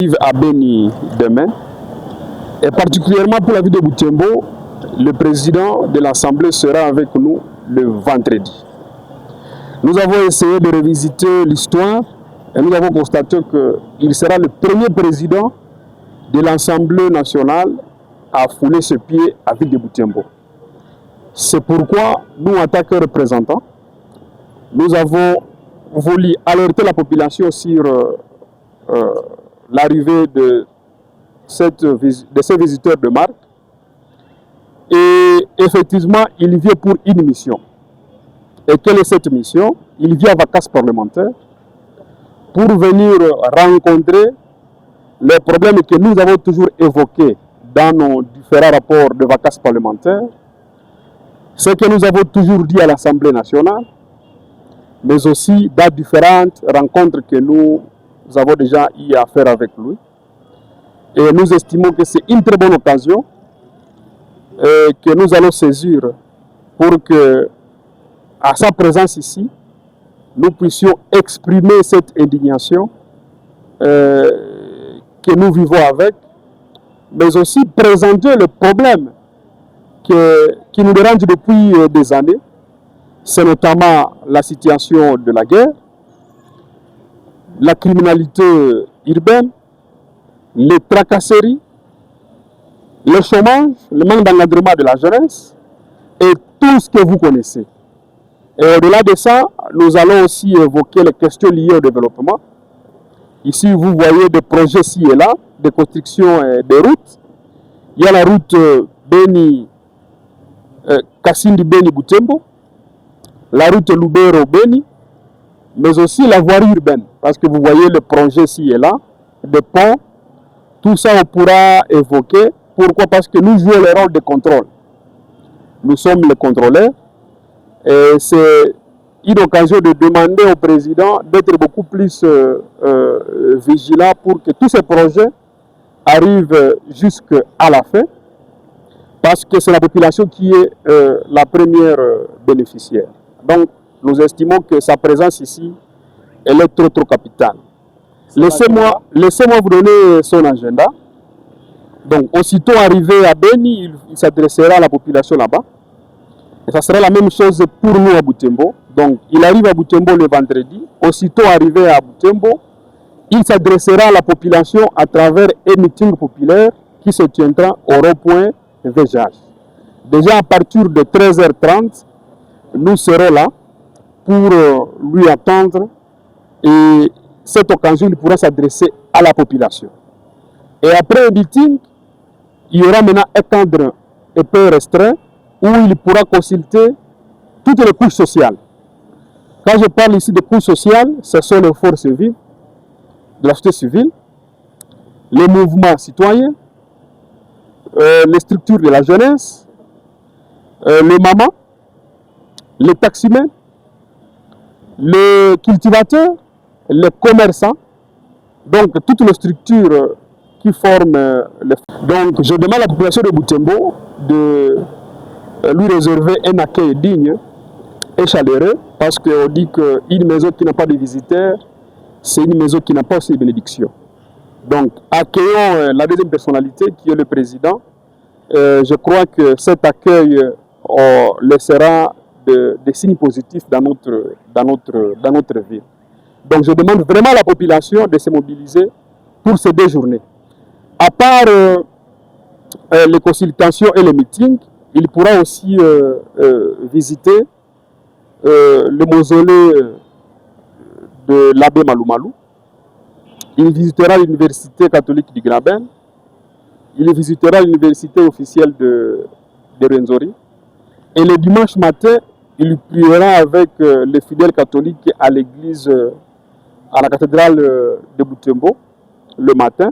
À Beni demain, et particulièrement pour la ville de Butembo, le président de l'Assemblée sera avec nous le vendredi. Nous avons essayé de revisiter l'histoire et nous avons constaté qu'il sera le premier président de l'Assemblée nationale à fouler ses pieds à la ville de Butembo. C'est pourquoi nous, en tant que représentants, nous avons voulu alerter la population sur l'arrivée de ces visiteurs de marque. Et effectivement, il vient pour une mission. Et quelle est cette mission? Il vient à vacances parlementaires pour venir rencontrer les problèmes que nous avons toujours évoqués dans nos différents rapports de vacances parlementaires, ce que nous avons toujours dit à l'Assemblée nationale, mais aussi dans différentes rencontres que nous avons déjà eu à faire avec lui. Et nous estimons que c'est une très bonne occasion que nous allons saisir pour que, à sa présence ici, nous puissions exprimer cette indignation que nous vivons avec, mais aussi présenter le problème qui nous dérange depuis des années. C'est notamment la situation de la guerre, la criminalité urbaine, les tracasseries, le chômage, le manque d'encadrement de la jeunesse et tout ce que vous connaissez. Et au-delà de ça, nous allons aussi évoquer les questions liées au développement. Ici, vous voyez des projets ci et là, de construction des routes. Il y a la route Kasindi-Beni-Butembo, la route Lubero-Beni, mais aussi la voirie urbaine, parce que vous voyez le projet ci et là, des ponts. Tout ça, on pourra évoquer. Pourquoi? Parce que nous jouons le rôle de contrôle. Nous sommes les contrôleurs. Et c'est une occasion de demander au président d'être beaucoup plus vigilant pour que tous ces projets arrivent jusqu'à la fin. Parce que c'est la population qui est la première bénéficiaire. Donc, nous estimons que sa présence ici, elle est trop capitale. Laissez-moi vous donner son agenda. Donc, aussitôt arrivé à Beni, il s'adressera à la population là-bas. Et ça sera la même chose pour nous à Butembo. Donc, il arrive à Butembo le vendredi. Aussitôt arrivé à Butembo, il s'adressera à la population à travers un meeting populaire qui se tiendra au rond-point Vejage. Déjà à partir de 13h30, nous serons là pour lui attendre. Et cette occasion, il pourra s'adresser à la population. Et après le meeting, il y aura maintenant un cadre un peu restreint où il pourra consulter toutes les couches sociales. Quand je parle ici de couches sociales, ce sont les forces vives, de la société civile, les mouvements citoyens, les structures de la jeunesse, les mamans, les taximens, les cultivateurs, les commerçants, donc toutes les structures qui forment les... Donc je demande à la population de Butembo de lui réserver un accueil digne et chaleureux, parce qu'on dit qu'une maison qui n'a pas de visiteurs, c'est une maison qui n'a pas aussi de bénédiction. Donc accueillons la deuxième personnalité qui est le président. Je crois que cet accueil laissera des signes positifs dans notre ville. Donc je demande vraiment à la population de se mobiliser pour ces 2 journées. À part les consultations et les meetings, il pourra aussi visiter le mausolée de l'abbé Malou. Il visitera l'université catholique du Graben. Il visitera l'université officielle de Rwenzori. Et le dimanche matin, il priera avec les fidèles catholiques à l'église, à la cathédrale de Butembo, le matin.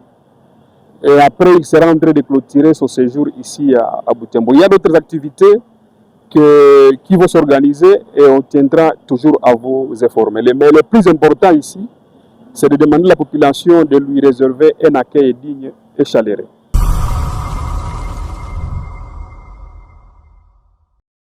Et après, il sera en train de clôturer son séjour ici à Butembo. Il y a d'autres activités qui vont s'organiser et on tiendra toujours à vous informer. Mais le plus important ici, c'est de demander à la population de lui réserver un accueil digne et chaleureux.